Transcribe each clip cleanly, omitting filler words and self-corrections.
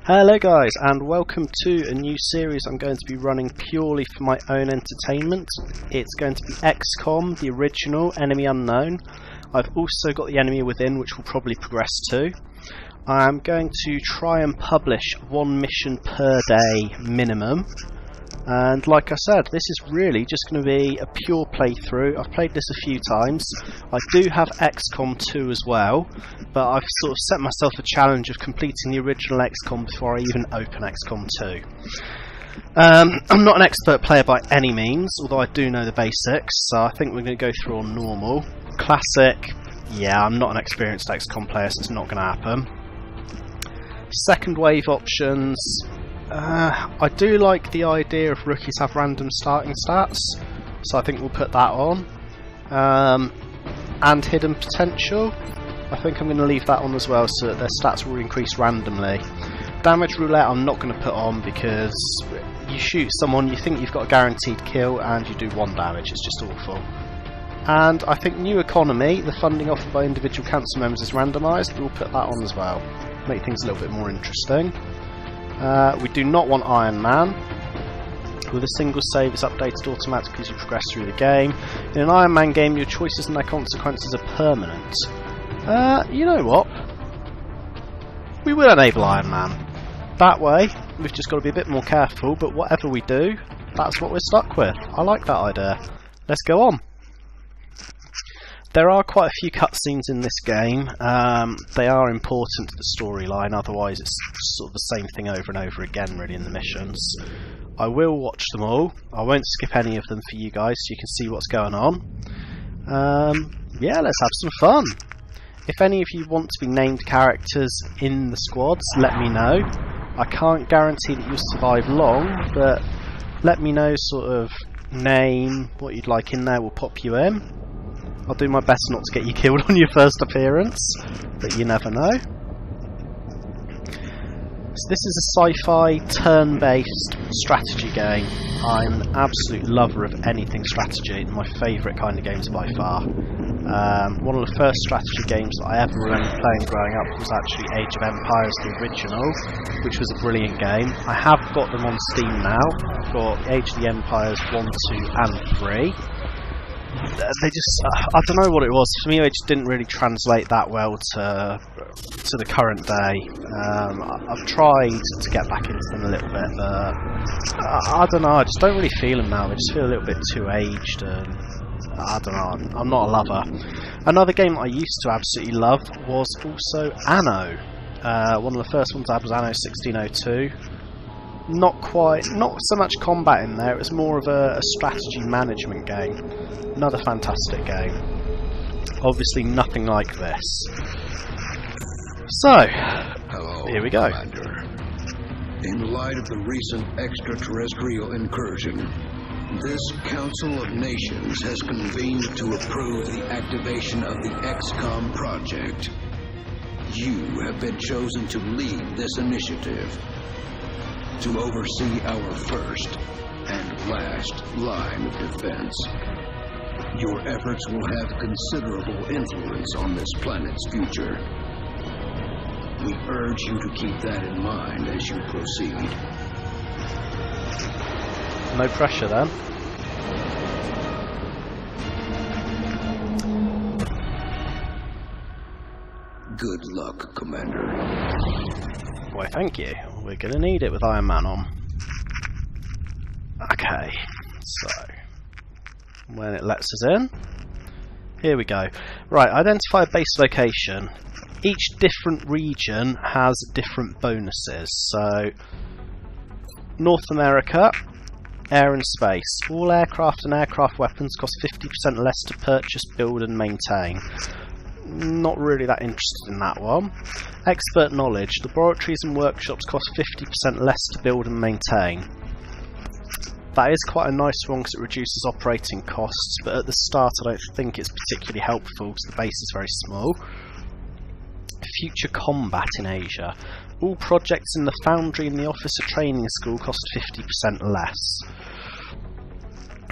Hello guys, and welcome to a new series I'm going to be running purely for my own entertainment. It's going to be Xcom, the original, Enemy Unknown. I've also got the Enemy Within, which will probably progress to. I'm going to try and publish one mission per day minimum. And like I said, this is really just going to be a pure playthrough. I've played this a few times. I do have Xcom 2 as well, but I've sort of set myself a challenge of completing the original Xcom before I even open Xcom 2. I'm not an expert player by any means, although I do know the basics, so I think we're going to go through on normal. Classic, yeah, I'm not an experienced Xcom player, so it's not going to happen. Second wave options. I do like the idea of rookies have random starting stats, so I think we'll put that on. And hidden potential, I think I'm going to leave that on as well, so that their stats will increase randomly. Damage roulette I'm not going to put on because you shoot someone, you think you've got a guaranteed kill, and you do 1 damage. It's just awful. And I think new economy, the funding offered by individual council members is randomised. We'll put that on as well. Make things a little bit more interesting. We do not want Ironman. With a single save, it's updated automatically as you progress through the game. In an Ironman game, your choices and their consequences are permanent. You know what? We will enable Ironman. That way, we've just got to be a bit more careful, but whatever we do, that's what we're stuck with. I like that idea. Let's go on. There are quite a few cutscenes in this game. They are important to the storyline, otherwise it's sort of the same thing over and over again really in the missions. I will watch them all. I won't skip any of them for you guys so you can see what's going on. Yeah, let's have some fun. If any of you want to be named characters in the squads, let me know. I can't guarantee that you'll survive long, but let me know sort of name, what you'd like in there, we'll pop you in. I'll do my best not to get you killed on your first appearance, but you never know. So this is a sci-fi turn-based strategy game. I'm an absolute lover of anything strategy, my favourite kind of games by far. One of the first strategy games that I ever remember playing growing up was actually Age of Empires, the original, which was a brilliant game. I have got them on Steam now. I've got Age of the Empires 1, 2 and 3. They just, I don't know what it was, for me they just didn't really translate that well to the current day. I've tried to get back into them a little bit, but I don't know, I just don't really feel them now. They just feel a little bit too aged, and I don't know, I'm not a lover. Another game that I used to absolutely love was also Anno. One of the first ones I had was Anno 1602. Not so much combat in there, it was more of a strategy management game. Another fantastic game. Obviously nothing like this. So, hello, here we go. Commander. In light of the recent extraterrestrial incursion, this Council of Nations has convened to approve the activation of the Xcom project. You have been chosen to lead this initiative, to oversee our first and last line of defense. Your efforts will have considerable influence on this planet's future. We urge you to keep that in mind as you proceed. No pressure then. Good luck, Commander. Why, thank you. We're going to need it with Ironman on. Okay, so when it lets us in, here we go. Right, identify a base location. Each different region has different bonuses. So, North America, air and space. All aircraft and aircraft weapons cost 50% less to purchase, build and maintain. Not really that interested in that one. Expert knowledge. Laboratories and workshops cost 50% less to build and maintain. That is quite a nice one because it reduces operating costs, but at the start I don't think it's particularly helpful because the base is very small. Future combat in Asia. All projects in the foundry and the officer training school cost 50% less.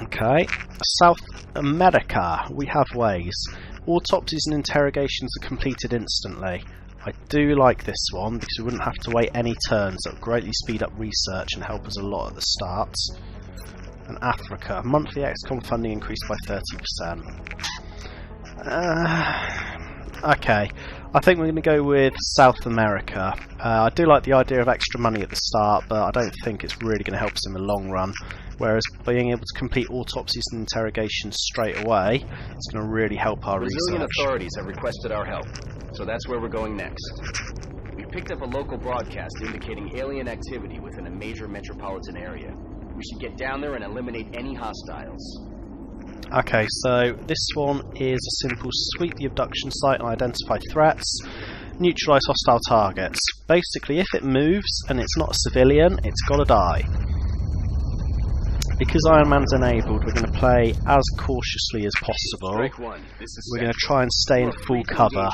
Okay. South America. We have ways. Autopsies and interrogations are completed instantly. I do like this one because we wouldn't have to wait any turns. That would greatly speed up research and help us a lot at the start. And Africa, monthly Xcom funding increased by 30%. Okay, I think we're going to go with South America. I do like the idea of extra money at the start, but I don't think it's really going to help us in the long run. Whereas being able to complete autopsies and interrogations straight away, it's going to really help our Brazilian research. authorities have requested our help, so that's where we're going next. We picked up a local broadcast indicating alien activity within a major metropolitan area. We should get down there and eliminate any hostiles. Okay, so this one is a simple sweep the abduction site and identify threats, neutralise hostile targets. Basically, if it moves and it's not a civilian, it's got to die. Because Iron Man's enabled, we're going to play as cautiously as possible. We're going to try and stay in full cover.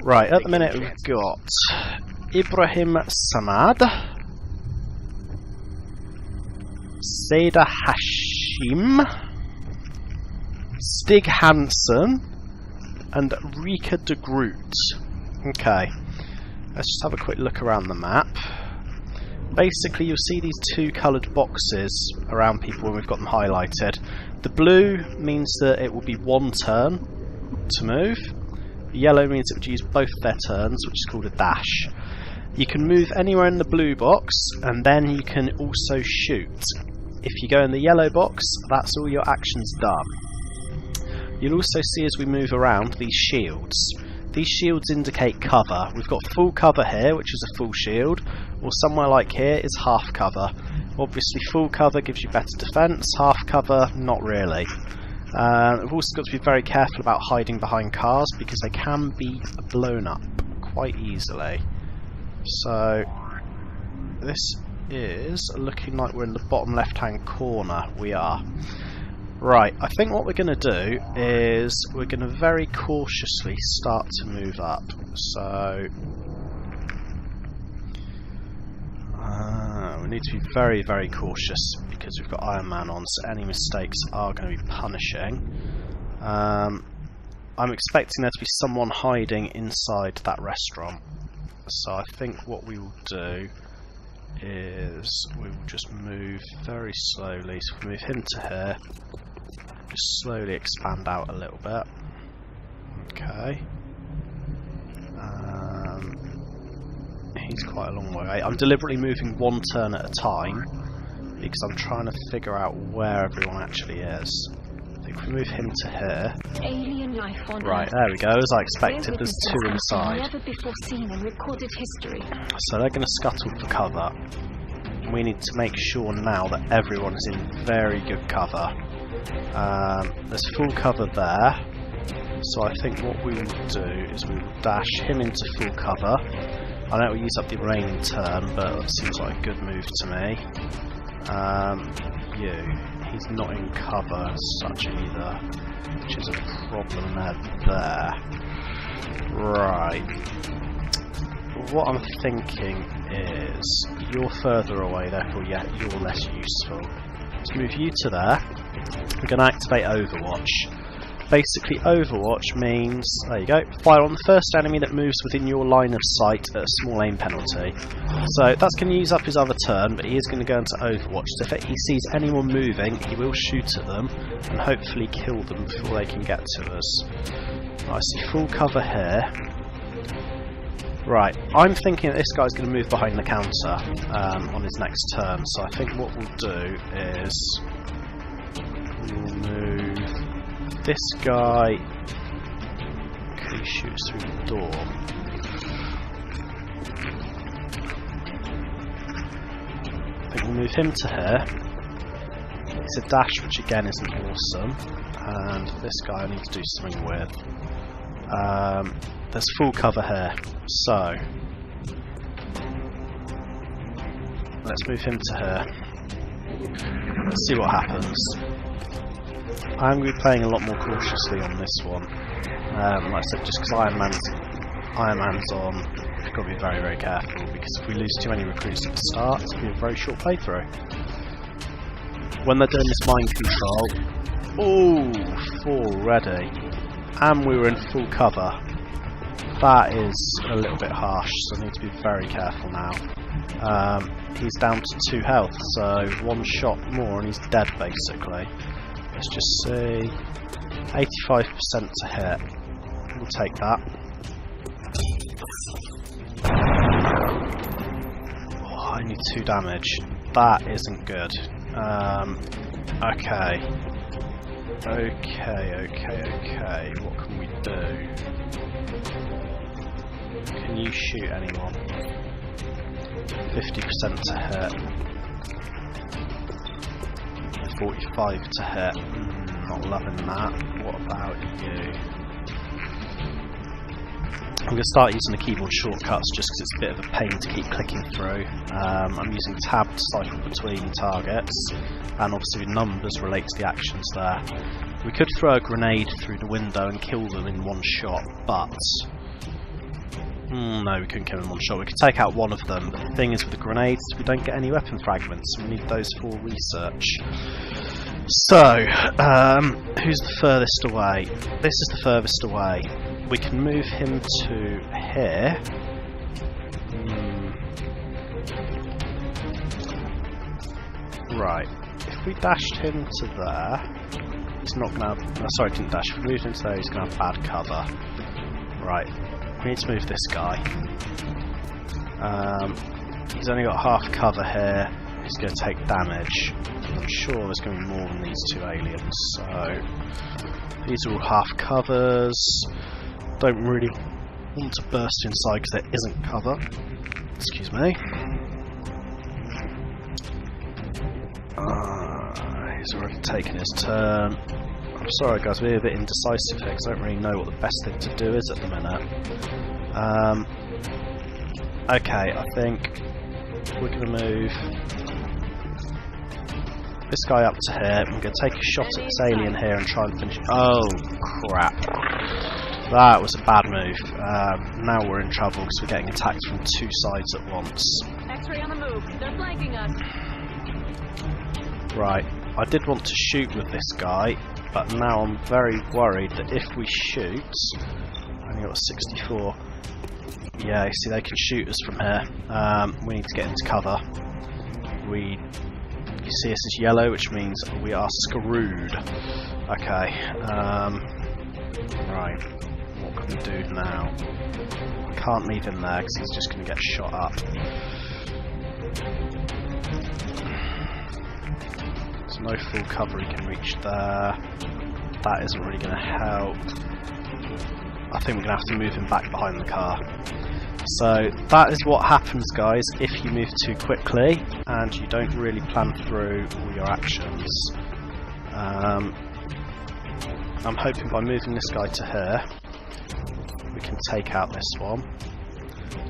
Right, at the minute we've got Ibrahim Samad, Seda Hashim, Stig Hansen, and Rika de Groot. Okay, let's just have a quick look around the map. Basically, you'll see these two coloured boxes around people when we've got them highlighted. The blue means that it will be one turn to move. The yellow means it would use both their turns, which is called a dash. You can move anywhere in the blue box, and then you can also shoot. If you go in the yellow box, that's all your actions done. You'll also see as we move around these shields. These shields indicate cover. We've got full cover here, which is a full shield, or somewhere like here is half cover. Obviously full cover gives you better defence, half cover not really. We've also got to be very careful about hiding behind cars because they can be blown up quite easily. So this is looking like we're in the bottom left hand corner. We are. Right, I think what we're going to do is we're going to very cautiously start to move up. So we need to be very, very cautious because we've got Iron Man on, so any mistakes are going to be punishing. I'm expecting there to be someone hiding inside that restaurant. So I think what we will do is we will just move very slowly. So if we move him to here, just slowly expand out a little bit. Okay. He's quite a long way. I'm deliberately moving one turn at a time because I'm trying to figure out where everyone actually is. I think if we move him to here. Alien life on right, there we go. As I expected, there's two inside. Never before seen in recorded history. So they're going to scuttle for cover. We need to make sure now that everyone is in very good cover. There's full cover there. So I think what we will do is we will dash him into full cover. I know we'll use up the remaining turn, but it seems like a good move to me. He's not in cover as such either, which is a problem there. Right. What I'm thinking is, you're further away, therefore you're less useful. Let's move you to there. We're going to activate Overwatch. Basically, Overwatch means, there you go, fire on the first enemy that moves within your line of sight at a small aim penalty. So that's going to use up his other turn, but he is going to go into Overwatch. So if he sees anyone moving, he will shoot at them and hopefully kill them before they can get to us. I see full cover here. Right, I'm thinking that this guy's going to move behind the counter on his next turn. So I think what we'll do is we'll move this guy. He shoots through the door. I think we'll move him to here. It's a dash, which again isn't awesome. And this guy I need to do something with. There's full cover here. So let's move him to here. Let's see what happens. I'm going to be playing a lot more cautiously on this one. Like I said, just because Iron Man's on, we've got to be very, very careful, because if we lose too many recruits at the start, it'll be a very short playthrough. When they're doing this mind control, ooh, 4 already, and we were in full cover. That is a little bit harsh, so I need to be very careful now. He's down to 2 health, so 1 shot more and he's dead basically. Let's just see. 85% to hit. We'll take that. Oh, only 2 damage. That isn't good. Okay. Okay. What can we do? Can you shoot anyone? 50% to hit. 45 to hit. Not loving that. What about you? I'm going to start using the keyboard shortcuts just because it's a bit of a pain to keep clicking through. I'm using tab to cycle between targets, and obviously numbers relate to the actions there. We could throw a grenade through the window and kill them in 1 shot, but no, we couldn't kill them in 1 shot. We could take out 1 of them, but the thing is with the grenades, we don't get any weapon fragments, and we need those for research. So, who's the furthest away? This is the furthest away. We can move him to here. Right. If we dashed him to there, he's not going to have... sorry, I didn't dash. If we moved him to there, he's going to have bad cover. Right. We need to move this guy. He's only got half cover here. He's going to take damage. I'm sure there's going to be more than these 2 aliens. So these are all half covers. Don't really want to burst inside because there isn't cover. Excuse me. He's already taken his turn. I'm sorry guys, we're a bit indecisive here because I don't really know what the best thing to do is at the minute. Okay, I think we're going to move this guy up to here. I'm going to take a shot at this alien here and try and finish. Oh crap. That was a bad move. Now we're in trouble because we're getting attacked from 2 sides at once. X-ray on the move. They're flanking us. Right. I did want to shoot with this guy, but now I'm very worried that if we shoot... I only got 64. Yeah, you see they can shoot us from here. We need to get into cover. You see us as yellow, which means we are screwed. Okay. Right. What can we do now? I can't leave him there because he's just going to get shot up. There's no full cover he can reach there. That isn't really going to help. I think we're going to have to move him back behind the car. So that is what happens, guys, if you move too quickly and you don't really plan through all your actions. I'm hoping by moving this guy to here, we can take out this one.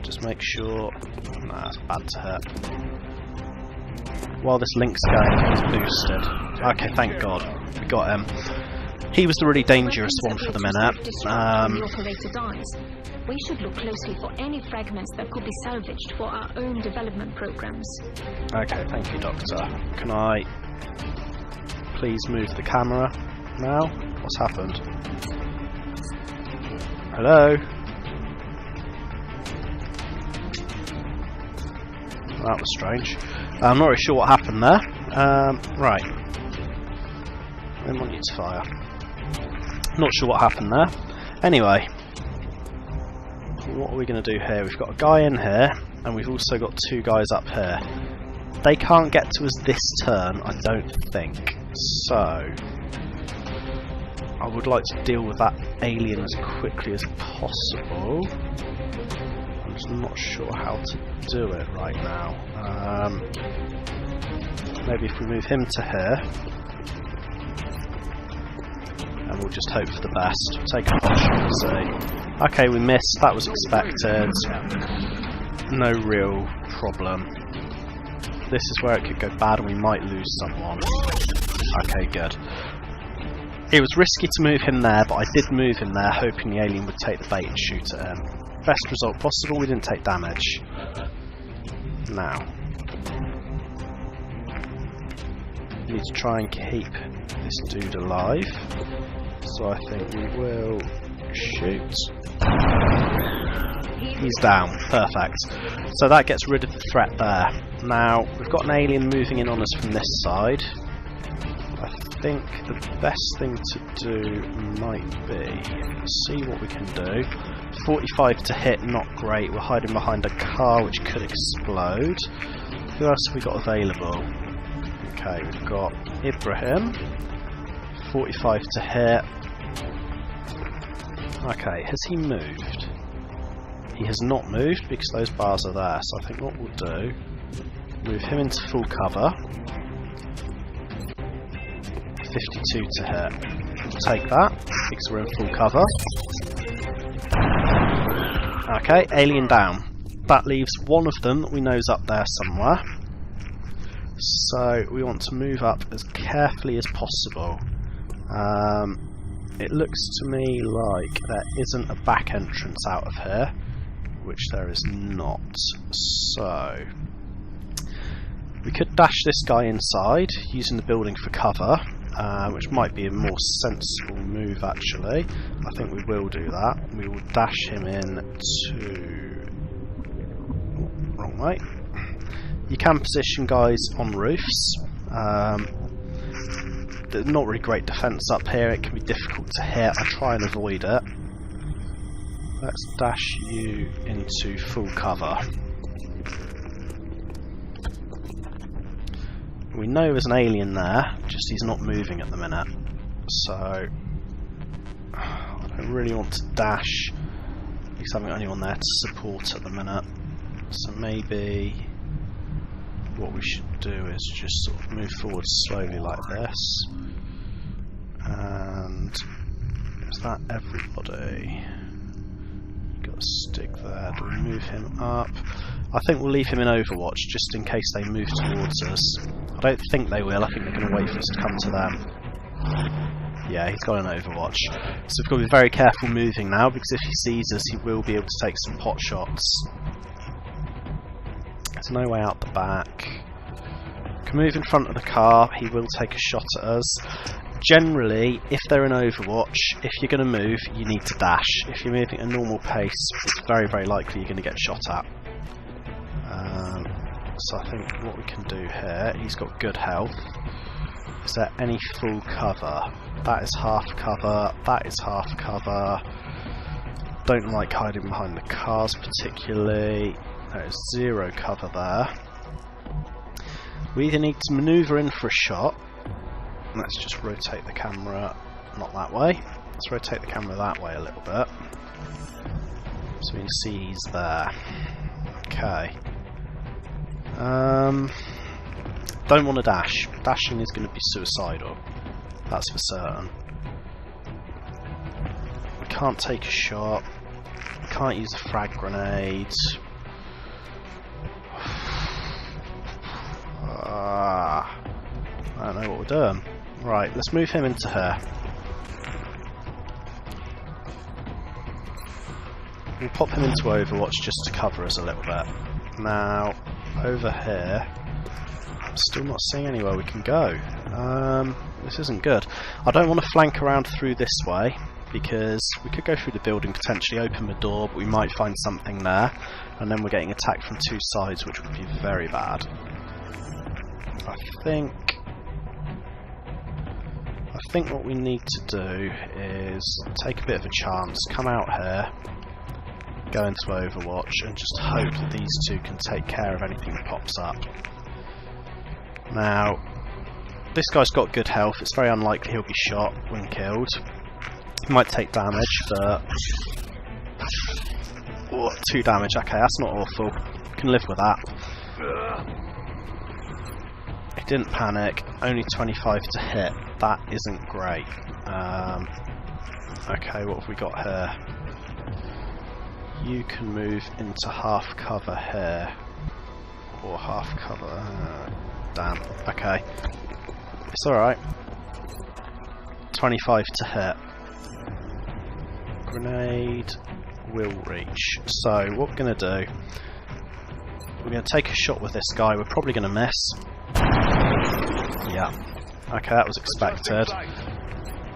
Just make sure... Nah, that's bad to hit. While this link's going, he's boosted. Okay, thank God. We got him. He was the really dangerous one for the minute. We should look closely for any fragments that could be salvaged for our own development programs. Okay, thank you, Doctor. Can I please move the camera now? What's happened? Hello? That was strange. I'm not really sure what happened there. Right. I didn't want you to fire. Not sure what happened there. Anyway. What are we going to do here? We've got a guy in here, and we've also got 2 guys up here. They can't get to us this turn, I don't think. So, I would like to deal with that alien as quickly as possible. I'm just not sure how to do it right now. Maybe if we move him to here, and we'll just hope for the best. Take a shot and see. Okay, we missed. That was expected. No real problem. This is where it could go bad and we might lose someone. Okay, good. It was risky to move him there, but I did move him there hoping the alien would take the bait and shoot at him. Best result possible, we didn't take damage. Now. We need to try and keep this dude alive. So I think we will shoot. He's down. Perfect. So that gets rid of the threat there. Now, we've got an alien moving in on us from this side. I think the best thing to do might be see what we can do. 45 to hit, not great. We're hiding behind a car which could explode. Who else have we got available? Okay, we've got Ibrahim. 45 to hit. Okay, has he moved? He has not moved because those bars are there, so I think what we'll do, move him into full cover. 52 to hit. We'll take that because we're in full cover. Okay, alien down. That leaves one of them that we know is up there somewhere. So we want to move up as carefully as possible. It looks to me like there isn't a back entrance out of here, which there is not. So we could dash this guy inside using the building for cover, which might be a more sensible move actually. I think we will do that. We will dash him in to... wrong way. You can position guys on roofs. There's not really great defence up here, it can be difficult to hit. I try and avoid it. Let's dash you into full cover. We know there's an alien there, just he's not moving at the minute. So I don't really want to dash because I haven't got anyone there to support at the minute. So maybe what we should do is just sort of move forward slowly like this. And is that everybody? Got a stick there. Do we move him up? I think we'll leave him in Overwatch just in case they move towards us. I don't think they will. I think they're going to wait for us to come to them. Yeah, he's got an Overwatch. So we've got to be very careful moving now because if he sees us, he will be able to take some pot shots. There's no way out the back. We can move in front of the car. He will take a shot at us. Generally, if they're in Overwatch, if you're going to move, you need to dash. If you're moving at a normal pace, it's very, very likely you're going to get shot at. So I think what we can do here, he's got good health. Is there any full cover? That is half cover, that is half cover. Don't like hiding behind the cars particularly. There is zero cover there. We either need to manoeuvre in for a shot. Let's just rotate the camera, not that way. Let's rotate the camera that way a little bit. So we can see he's there. Okay. Don't want to dash. Dashing is going to be suicidal. That's for certain. We can't take a shot. We can't use a frag grenade. I don't know what we're doing. Right, let's move him into her. We'll pop him into Overwatch just to cover us a little bit. Now, over here, I'm still not seeing anywhere we can go. This isn't good. I don't want to flank around through this way because we could go through the building, potentially open the door, but we might find something there, and then we're getting attacked from two sides, which would be very bad. I think what we need to do is take a bit of a chance, come out here, go into Overwatch, and just hope that these two can take care of anything that pops up. Now, this guy's got good health, it's very unlikely he'll be shot when killed. He might take damage, but... oh, 2 damage, okay, that's not awful. Can live with that. He didn't panic, only 25 to hit. That isn't great. Okay, what have we got here? You can move into half cover here. Or half cover. Damn. Okay. It's alright. 25 to hit. Grenade will reach. So, what we're going to do, we're going to take a shot with this guy. We're probably going to miss. Yeah. Okay, that was expected.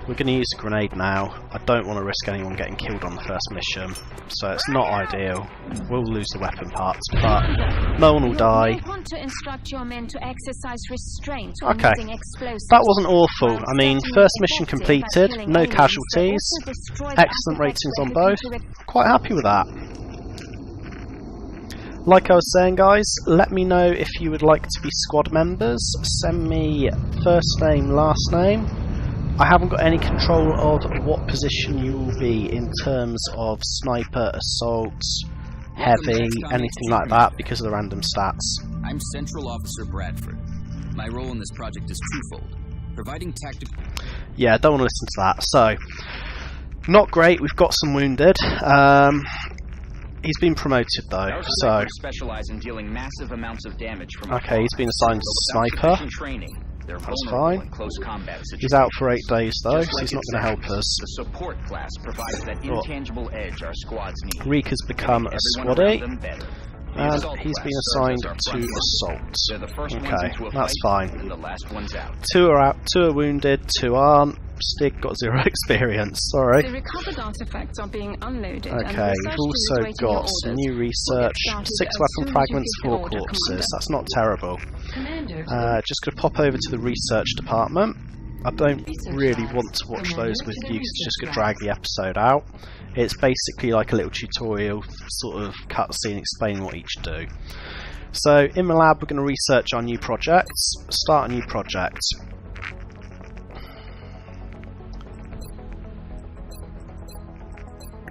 We're going to use a grenade now. I don't want to risk anyone getting killed on the first mission, so it's not ideal. We'll lose the weapon parts, but no one will die. You want to instruct your men to exercise restraint when Okay, using explosives. that wasn't awful. I mean, first mission completed, no casualties, excellent ratings on both. Quite happy with that. Like I was saying, guys, let me know if you would like to be squad members. Send me first name, last name. I haven't got any control of what position you will be in terms of sniper, assault, heavy, anything like that because of the random stats. I'm Central Officer Bradford. My role in this project is twofold. Providing tactical... Yeah, don't want to listen to that. So, not great. We've got some wounded. He's been promoted though, so... specialize in dealing massive amounts of damage from okay, he's been assigned to sniper. That's fine. He's out for 8 days though, so he's not going to help us. The support class provides that intangible edge our squads need. Reek has become a squaddie, and he's been assigned to assault. Okay, that's fine. 2 are out, 2 are wounded, 2 aren't. Stig got 0 experience, sorry. The recovered artifacts are being unloaded. Okay, we've also got some new research. 6 weapon fragments, 4 corpses. That's not terrible. Just going to pop over to the research department. I don't really want to watch those with you because it's just going to drag the episode out. It's basically like a little tutorial sort of cutscene explaining what each do. So in the lab we're going to research our new projects. Start a new project.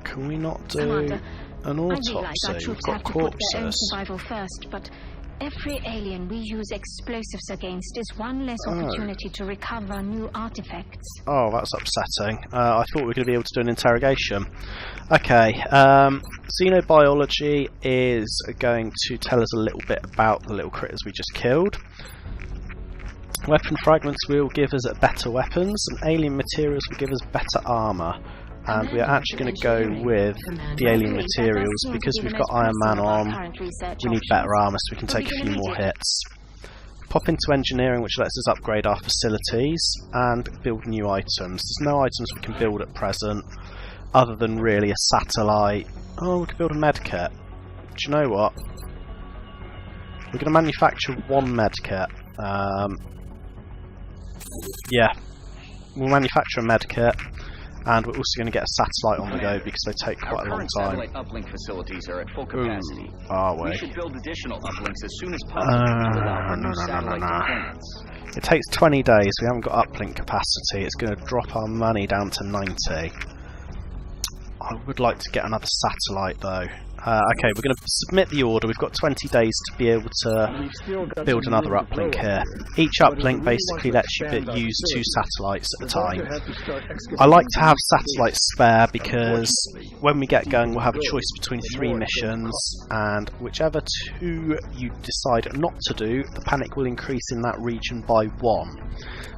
Can we not do Commander, an autopsy? We've got corpses. Survival first, but every alien we use explosives against is one less opportunity to recover new artifacts. Oh, that's upsetting. I thought we were going to be able to do an interrogation. Okay, xenobiology is going to tell us a little bit about the little critters we just killed. Weapon fragments will give us better weapons, and alien materials will give us better armour. And we are actually going to go with the alien materials because we've got Iron Man on. We need better armour so we can take a few more hits. Pop into engineering, which lets us upgrade our facilities and build new items. There's no items we can build at present other than really a satellite. Oh, we can build a medkit. Do you know what? We're going to manufacture 1 medkit. Yeah, we'll manufacture a medkit. And we're also going to get a satellite on the go because they take quite a long time. Satellite uplink facilities are at full capacity. Are we? We should build additional uplinks as soon as possible. No. It takes 20 days. We haven't got uplink capacity. It's going to drop our money down to 90. I would like to get another satellite though. Okay, we're going to submit the order. We've got 20 days to be able to build another uplink here. Each uplink basically lets you use 2 satellites at a time. I like to have satellites spare because when we get going we'll have a choice between 3 missions, and whichever 2 you decide not to do, the panic will increase in that region by 1.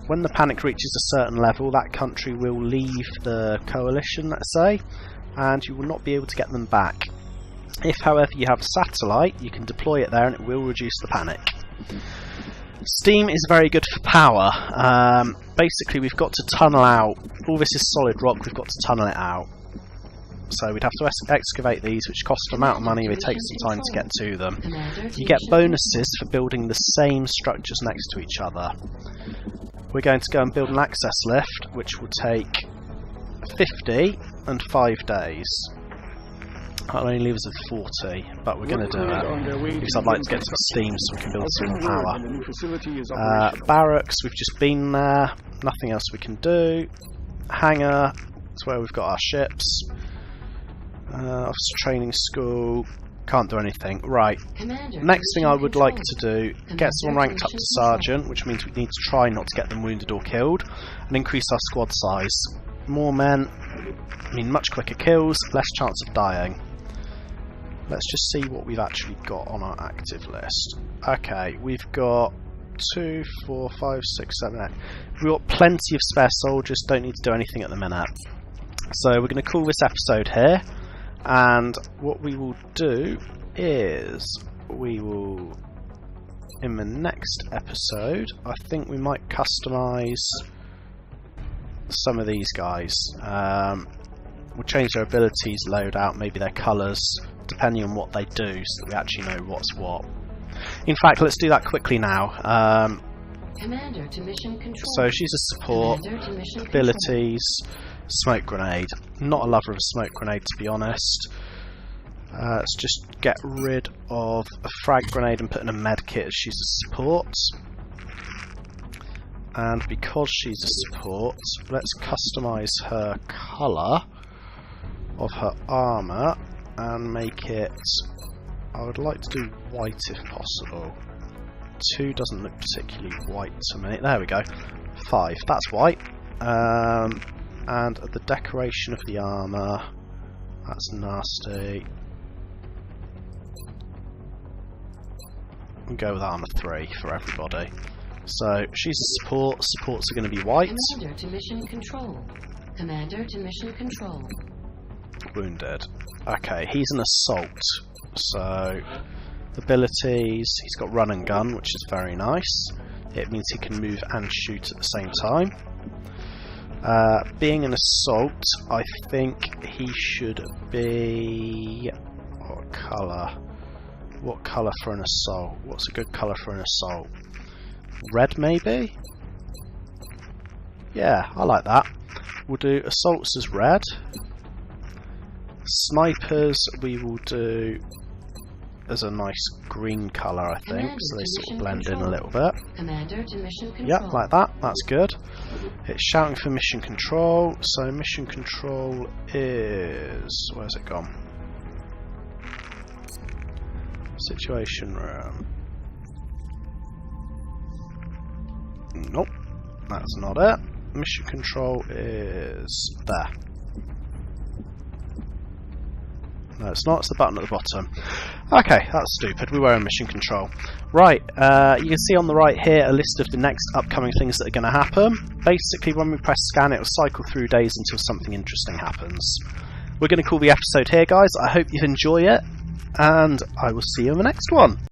When the panic reaches a certain level, that country will leave the coalition, let's say, and you will not be able to get them back. If, however, you have a satellite, you can deploy it there and it will reduce the panic. Steam is very good for power. Basically, we've got to tunnel out. All this is solid rock, we've got to tunnel it out. So we'd have to excavate these, which cost an amount of money, it takes some time to get to them. You get bonuses for building the same structures next to each other. We're going to go and build an access lift, which will take 50 and 5 days. That only leaves us 40, but we're going to do it because I'd like to get some steam so we can build some more power. Barracks, we've just been there, nothing else we can do. Hangar, that's where we've got our ships. Officer training school, can't do anything. Right, next thing I would like to do, get someone ranked up to sergeant, which means we need to try not to get them wounded or killed, and increase our squad size. More men mean much quicker kills, less chance of dying. Let's just see what we've actually got on our active list. Okay, we've got 2, 4, 5, 6, 7, 8. We've got plenty of spare soldiers, don't need to do anything at the minute. So we're going to call this episode here, and what we will do is we will, in the next episode, I think we might customise some of these guys. We'll change their abilities, loadout, maybe their colours, depending on what they do, so that we actually know what's what. In fact, let's do that quickly now. Commander to mission control. So she's a support, Commander to mission abilities, smoke grenade. Not a lover of a smoke grenade, to be honest. Let's just get rid of a frag grenade and put in a med kit as she's a support. And because she's a support, let's customise her colour of her armour and make it, I would like to do white if possible. 2 doesn't look particularly white to me. There we go. 5, that's white. And the decoration of the armour, that's nasty. We'll go with armour 3 for everybody. So she's a support. Supports are going to be white. Commander to mission control. Commander to mission control. Wounded. Okay, he's an assault. So abilities, he's got run and gun, which is very nice. It means he can move and shoot at the same time. Being an assault, I think he should be... what colour? What colour for an assault? What's a good colour for an assault? Red, maybe? Yeah, I like that. We'll do assaults as red. Snipers we will do as a nice green colour, I think, so they sort of blend in a little bit. Commander to mission control. Yep, like that. That's good. It's shouting for mission control. So mission control is... where's it gone? Situation room. Nope, that's not it. Mission control is there. No, it's not. It's the button at the bottom. Okay, that's stupid. We were in mission control. Right, you can see on the right here a list of the next upcoming things that are going to happen. Basically, when we press scan, it will cycle through days until something interesting happens. We're going to call the episode here, guys. I hope you enjoy it, and I will see you in the next one.